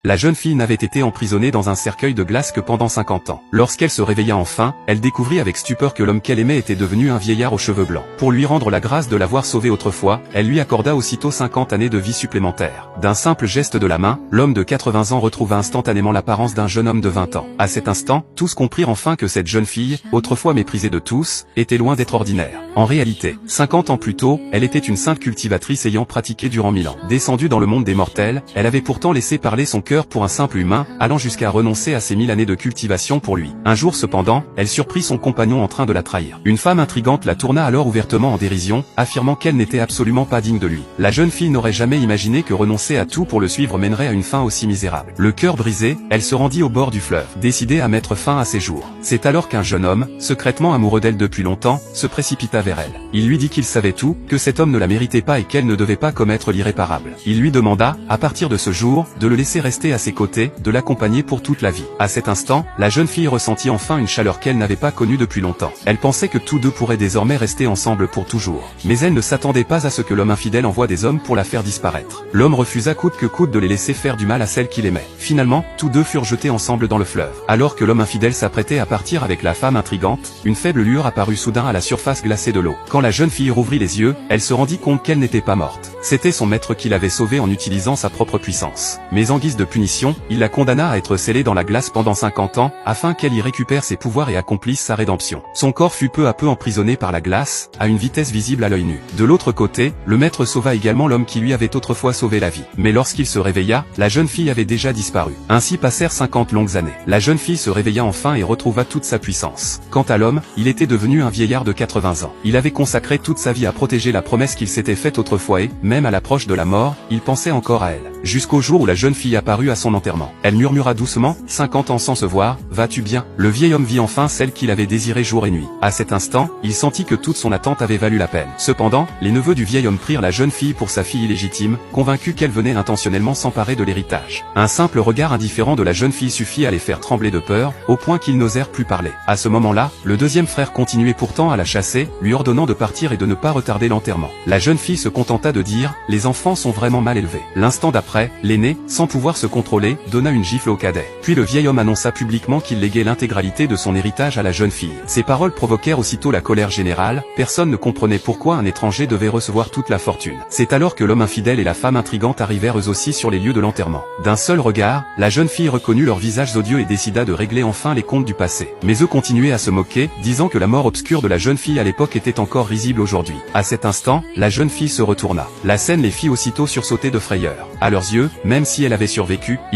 La jeune fille n'avait été emprisonnée dans un cercueil de glace que pendant 50 ans. Lorsqu'elle se réveilla enfin, elle découvrit avec stupeur que l'homme qu'elle aimait était devenu un vieillard aux cheveux blancs. Pour lui rendre la grâce de l'avoir sauvée autrefois, elle lui accorda aussitôt 50 années de vie supplémentaires. D'un simple geste de la main, l'homme de 80 ans retrouva instantanément l'apparence d'un jeune homme de 20 ans. À cet instant, tous comprirent enfin que cette jeune fille, autrefois méprisée de tous, était loin d'être ordinaire. En réalité, 50 ans plus tôt, elle était une sainte cultivatrice ayant pratiqué durant 1000 ans. Descendue dans le monde des mortels, elle avait pourtant laissé parler son cœur pour un simple humain, allant jusqu'à renoncer à ses 1000 années de cultivation pour lui. Un jour cependant, elle surprit son compagnon en train de la trahir. Une femme intrigante la tourna alors ouvertement en dérision, affirmant qu'elle n'était absolument pas digne de lui. La jeune fille n'aurait jamais imaginé que renoncer à tout pour le suivre mènerait à une fin aussi misérable. Le cœur brisé, elle se rendit au bord du fleuve, décidée à mettre fin à ses jours. C'est alors qu'un jeune homme, secrètement amoureux d'elle depuis longtemps, se précipita vers elle. Il lui dit qu'il savait tout, que cet homme ne la méritait pas et qu'elle ne devait pas commettre l'irréparable. Il lui demanda, à partir de ce jour, de le laisser rester à ses côtés, de l'accompagner pour toute la vie. À cet instant, la jeune fille ressentit enfin une chaleur qu'elle n'avait pas connue depuis longtemps. Elle pensait que tous deux pourraient désormais rester ensemble pour toujours. Mais elle ne s'attendait pas à ce que l'homme infidèle envoie des hommes pour la faire disparaître. L'homme refusa coûte que coûte de les laisser faire du mal à celle qu'il aimait. Finalement, tous deux furent jetés ensemble dans le fleuve. Alors que l'homme infidèle s'apprêtait à partir avec la femme intrigante, une faible lueur apparut soudain à la surface glacée de l'eau. Quand la jeune fille rouvrit les yeux, elle se rendit compte qu'elle n'était pas morte. C'était son maître qui l'avait sauvée en utilisant sa propre puissance. Mais en guise de punition, il la condamna à être scellée dans la glace pendant 50 ans, afin qu'elle y récupère ses pouvoirs et accomplisse sa rédemption. Son corps fut peu à peu emprisonné par la glace, à une vitesse visible à l'œil nu. De l'autre côté, le maître sauva également l'homme qui lui avait autrefois sauvé la vie. Mais lorsqu'il se réveilla, la jeune fille avait déjà disparu. Ainsi passèrent 50 longues années. La jeune fille se réveilla enfin et retrouva toute sa puissance. Quant à l'homme, il était devenu un vieillard de 80 ans. Il avait consacré toute sa vie à protéger la promesse qu'il s'était faite autrefois et, même à l'approche de la mort, il pensait encore à elle. Jusqu'au jour où la jeune fille apparut à son enterrement. Elle murmura doucement, 50 ans sans se voir, vas-tu bien? Le vieil homme vit enfin celle qu'il avait désirée jour et nuit. À cet instant, il sentit que toute son attente avait valu la peine. Cependant, les neveux du vieil homme prirent la jeune fille pour sa fille illégitime, convaincus qu'elle venait intentionnellement s'emparer de l'héritage. Un simple regard indifférent de la jeune fille suffit à les faire trembler de peur, au point qu'ils n'osèrent plus parler. À ce moment-là, le deuxième frère continuait pourtant à la chasser, lui ordonnant de partir et de ne pas retarder l'enterrement. La jeune fille se contenta de dire, les enfants sont vraiment mal élevés. L'instant d'après, l'aîné, sans pouvoir se contrôler, donna une gifle au cadet. Puis le vieil homme annonça publiquement qu'il léguait l'intégralité de son héritage à la jeune fille. Ces paroles provoquèrent aussitôt la colère générale, personne ne comprenait pourquoi un étranger devait recevoir toute la fortune. C'est alors que l'homme infidèle et la femme intrigante arrivèrent eux aussi sur les lieux de l'enterrement. D'un seul regard, la jeune fille reconnut leurs visages odieux et décida de régler enfin les comptes du passé. Mais eux continuaient à se moquer, disant que la mort obscure de la jeune fille à l'époque était encore risible aujourd'hui. À cet instant, la jeune fille se retourna. La scène les fit aussitôt sursauter de frayeur. À leurs yeux, même si elle avait survécu, ils